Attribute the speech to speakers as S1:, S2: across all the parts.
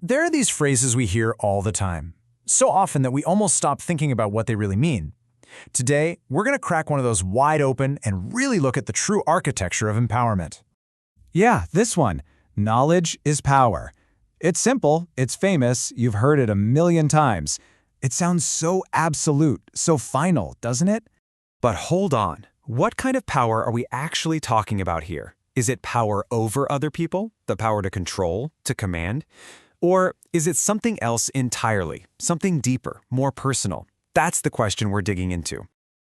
S1: There are these phrases we hear all the time, so often that we almost stop thinking about what they really mean. Today, we're going to crack one of those wide open and really look at the true architecture of empowerment.
S2: Yeah, this one. Knowledge is power. It's simple, it's famous, you've heard it a million times. It sounds so absolute, so final, doesn't it?
S3: But hold on. What kind of power are we actually talking about here? Is it power over other people? The power to control, to command? Or is it something else entirely, something deeper, more personal? That's the question we're digging into.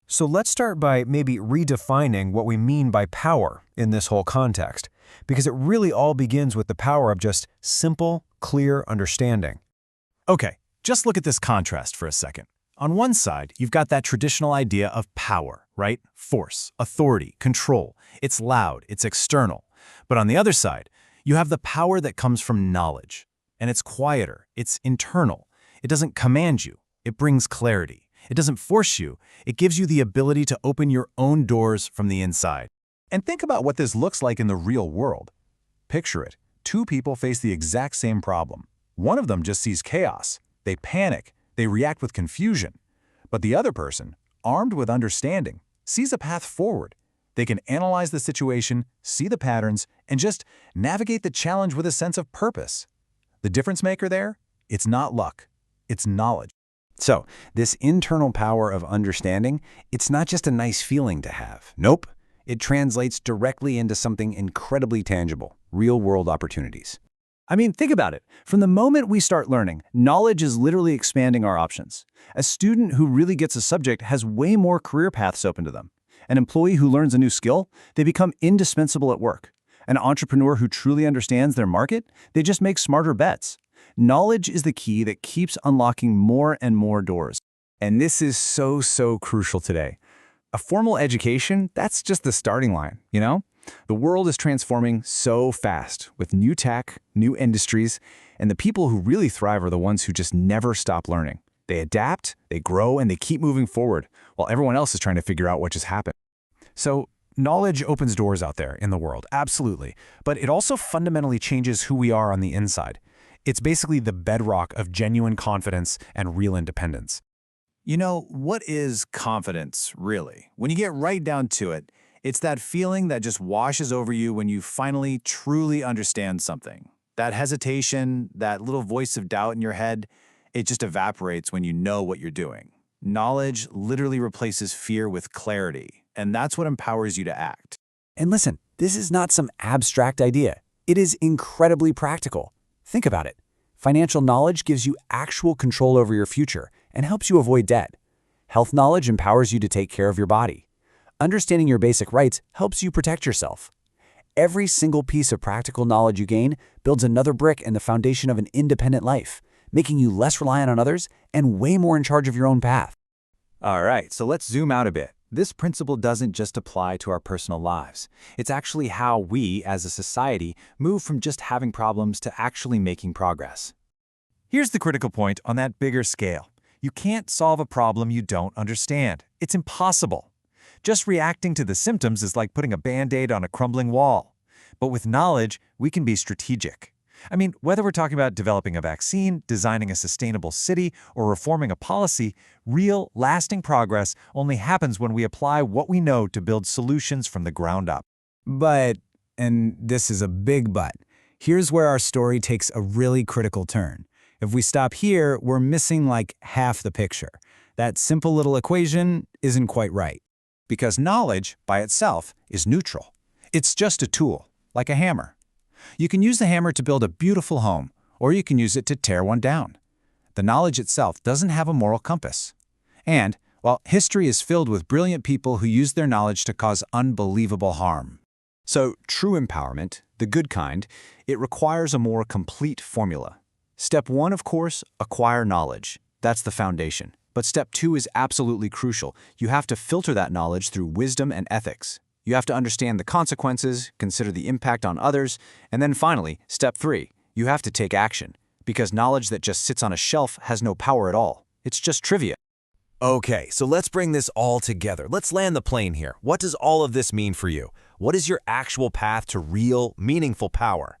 S2: So let's start by maybe redefining what we mean by power in this whole context, because it really all begins with the power of just simple, clear understanding.
S1: Okay, just look at this contrast for a second. On one side, you've got that traditional idea of power, right? Force, authority, control. It's loud, it's external. But on the other side, you have the power that comes from knowledge. And it's quieter, it's internal. It doesn't command you, it brings clarity. It doesn't force you, it gives you the ability to open your own doors from the inside. And think about what this looks like in the real world. Picture it. Two people face the exact same problem. One of them just sees chaos. They panic. They react with confusion. But the other person, armed with understanding, sees a path forward. They can analyze the situation, see the patterns, and just navigate the challenge with a sense of purpose. The difference maker there? It's not luck. It's knowledge.
S2: So, this internal power of understanding, it's not just a nice feeling to have. Nope. It translates directly into something incredibly tangible, real-world opportunities.
S4: I mean, think about it. From the moment we start learning, knowledge is literally expanding our options. A student who really gets a subject has way more career paths open to them. An employee who learns a new skill, they become indispensable at work. An entrepreneur who truly understands their market, they just make smarter bets. Knowledge is the key that keeps unlocking more and more doors.
S2: And this is so crucial today. A formal education, that's just the starting line, you know? The world is transforming so fast with new tech, new industries, and the people who really thrive are the ones who just never stop learning. They adapt, they grow, and they keep moving forward, while everyone else is trying to figure out what just happened.
S1: So, knowledge opens doors out there in the world, absolutely. But it also fundamentally changes who we are on the inside. It's basically the bedrock of genuine confidence and real independence. What is confidence, really? When you get right down to it, it's that feeling that just washes over you when you finally truly understand something. That hesitation, that little voice of doubt in your head, it just evaporates when you know what you're doing. Knowledge literally replaces fear with clarity, and that's what empowers you to act.
S4: And listen, this is not some abstract idea. It is incredibly practical. Think about it. Financial knowledge gives you actual control over your future and helps you avoid debt. Health knowledge empowers you to take care of your body. Understanding your basic rights helps you protect yourself. Every single piece of practical knowledge you gain builds another brick in the foundation of an independent life, making you less reliant on others and way more in charge of your own path.
S2: All right, so let's zoom out a bit. This principle doesn't just apply to our personal lives. It's actually how we, as a society, move from just having problems to actually making progress.
S1: Here's the critical point on that bigger scale. You can't solve a problem you don't understand. It's impossible. Just reacting to the symptoms is like putting a Band-Aid on a crumbling wall. But with knowledge, we can be strategic. I mean, whether we're talking about developing a vaccine, designing a sustainable city, or reforming a policy, real, lasting progress only happens when we apply what we know to build solutions from the ground up.
S4: But, and this is a big but, here's where our story takes a really critical turn. If we stop here, we're missing like half the picture. That simple little equation isn't quite right.
S1: Because knowledge, by itself, is neutral. It's just a tool, like a hammer. You can use the hammer to build a beautiful home, or you can use it to tear one down. The knowledge itself doesn't have a moral compass. And, while history is filled with brilliant people who use their knowledge to cause unbelievable harm.
S2: So, true empowerment, the good kind, it requires a more complete formula. Step 1, of course, acquire knowledge. That's the foundation. But step 2 is absolutely crucial. You have to filter that knowledge through wisdom and ethics. You have to understand the consequences, consider the impact on others, and then finally, step 3, you have to take action. Because knowledge that just sits on a shelf has no power at all. It's just trivia.
S3: Okay, so let's bring this all together. Let's land the plane here. What does all of this mean for you? What is your actual path to real, meaningful power?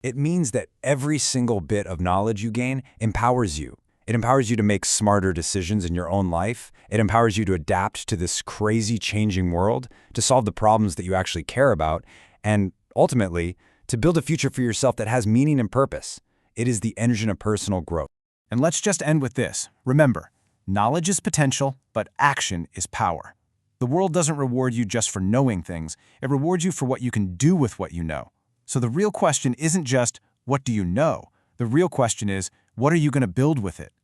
S4: It means that every single bit of knowledge you gain empowers you. It empowers you to make smarter decisions in your own life. It empowers you to adapt to this crazy changing world, to solve the problems that you actually care about, and ultimately, to build a future for yourself that has meaning and purpose. It is the engine of personal growth.
S1: And let's just end with this. Remember, knowledge is potential, but action is power. The world doesn't reward you just for knowing things. It rewards you for what you can do with what you know. So the real question isn't just, what do you know? The real question is, what are you going to build with it?